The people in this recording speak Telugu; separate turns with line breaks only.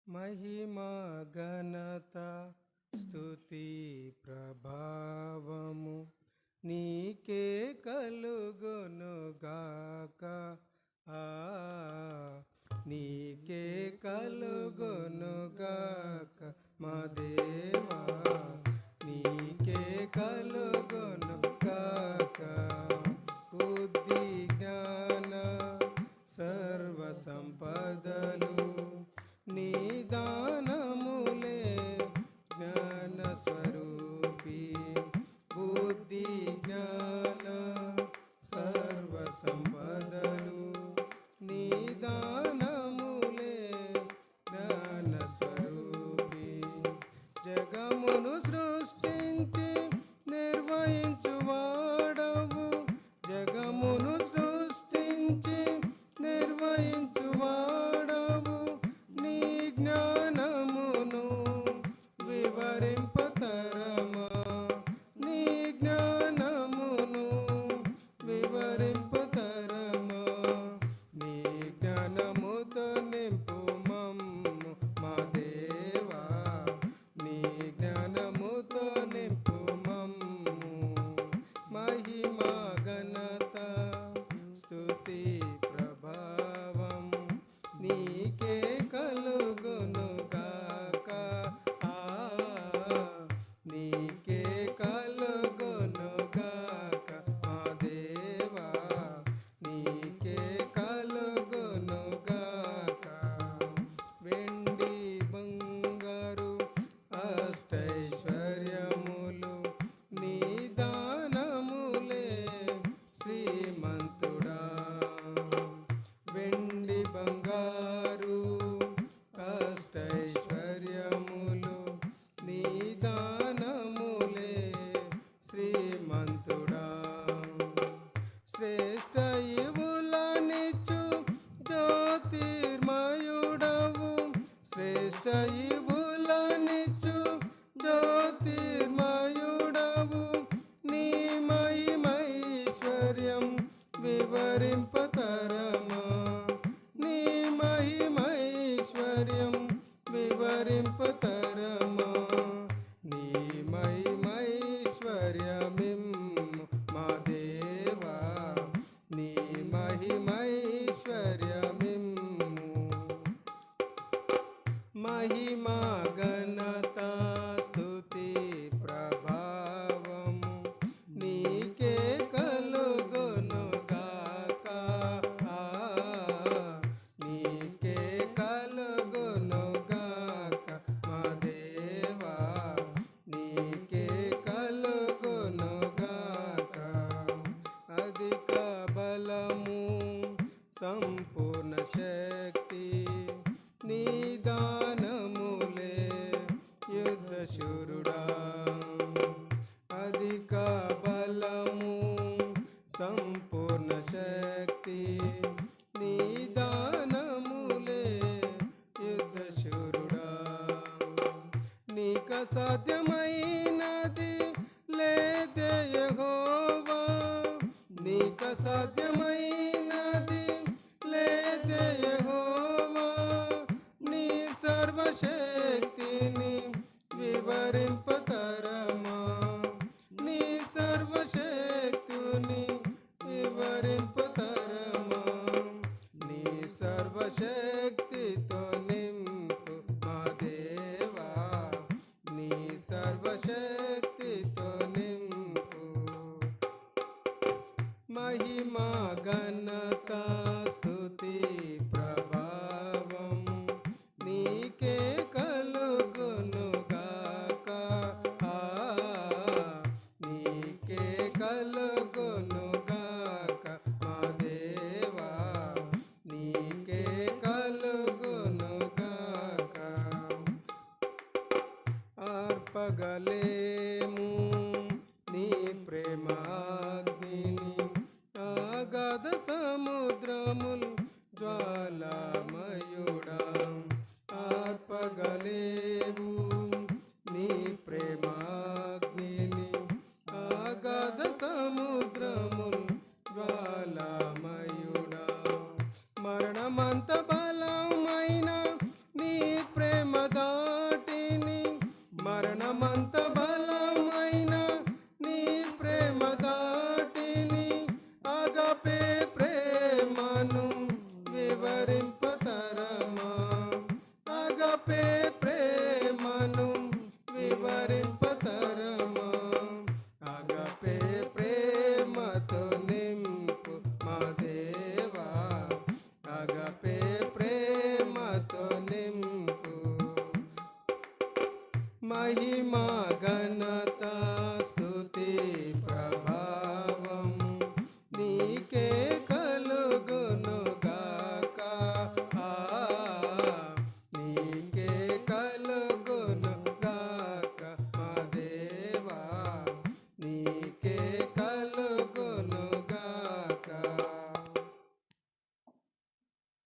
మహిమా ఘనత స్తుతి ప్రభావము నీకే కలుగునుగాక. ఆ నీకే కలుగునుగాక మా దేవా, నీకే కలుగునుగాక. బుద్ధి జ్ఞాన సర్వ సంపదలు నీ దానములే జ్ఞాన స్వరూపి. బుద్ధి జ్ఞాన సర్వ సంపదలు నీ దానములే జ్ఞాన స్వరూపి. జగమును సృష్టించి నిర్వహించువాడవు, జగమును సృష్టించి నిర్వహించువాడవు. నీ జ్ఞానమును వివరింపతరమా, నీ జ్ఞానమును వివరింపతరమా. నీ జ్ఞానముతో నింపు మమ్ము మా దేవా, నీ జ్ఞానముతో నింపు మమ్ము. మహిమా ఘనత స్తుతి ప్రభావం నీకే కలుగునుగాక. ఆ నీకే కలుగునుగాక మా దేవా, నీకే కలుగునుగాక. వెండి బంగారు అష్టైశ్వర్యములు నీ దానములే శ్రీమంతుడా. వెండి బంగారు అష్టైశ్వర్యములు నీ దానములే శ్రీమంతుడా. శ్రేష్ఠ ఇవులనిచ్చు జ్యోతిర్మయుడవు, శ్రేష్ఠ ఇవులనిచ్చు జ్యోతిర్మయుడవు. నీ మహిమైశ్వర్యం వివరింపతరమా, నీ మహిమైశ్వర్యం వివరింపతరమా. నీ మహిమైశ్వర్యమిమ్ము మా దేవా, నీ మహిమైశ్వర్యమిమ్ము. మహిమా ఘనత స్తుతి ప్రభావము నీకే కలుగునుగాక. ఆ నీకే కలుగునుగాక మా దేవా, నీకే కలుగునుగాక. అధిక బలము సంపూర్ణ శక్తి నీ దానములే యుద్ధశూరుడా. అధిక బలము సంపూర్ణ శక్తి నీ దానములే యుద్ధశూరుడా. నీక సాధ్యమైనది లేదే యెహోవా, నీక సాధ్యమైనది లేదే యెహోవా. నీ సర్వశక్తిని వివరింపతరమా, నీ సర్వశక్తిని వివరింపతరమా. నీ సర్వశక్తితో నింపు మా దేవా, నీ సర్వశక్తితో నింపు. మహిమా ఘనత స్తుతి ప్రభావం నీకే కలుగునుగాక. ఆ నీకే కలుగునుగాక మా దేవా, నీకే కలుగునుగాక. ఆర్పగలేము నీ ప్రేమాగ్నిని, అగాధ సముద్రములు జ్వాలామయుడా. ఆర్పగలేము నీ ప్రేమాగ్నిని, అగాధ సముద్రములు జ్వాలామయుడా. మరణమంత బలమైన నీ ప్రేమ మహిమ ఘనత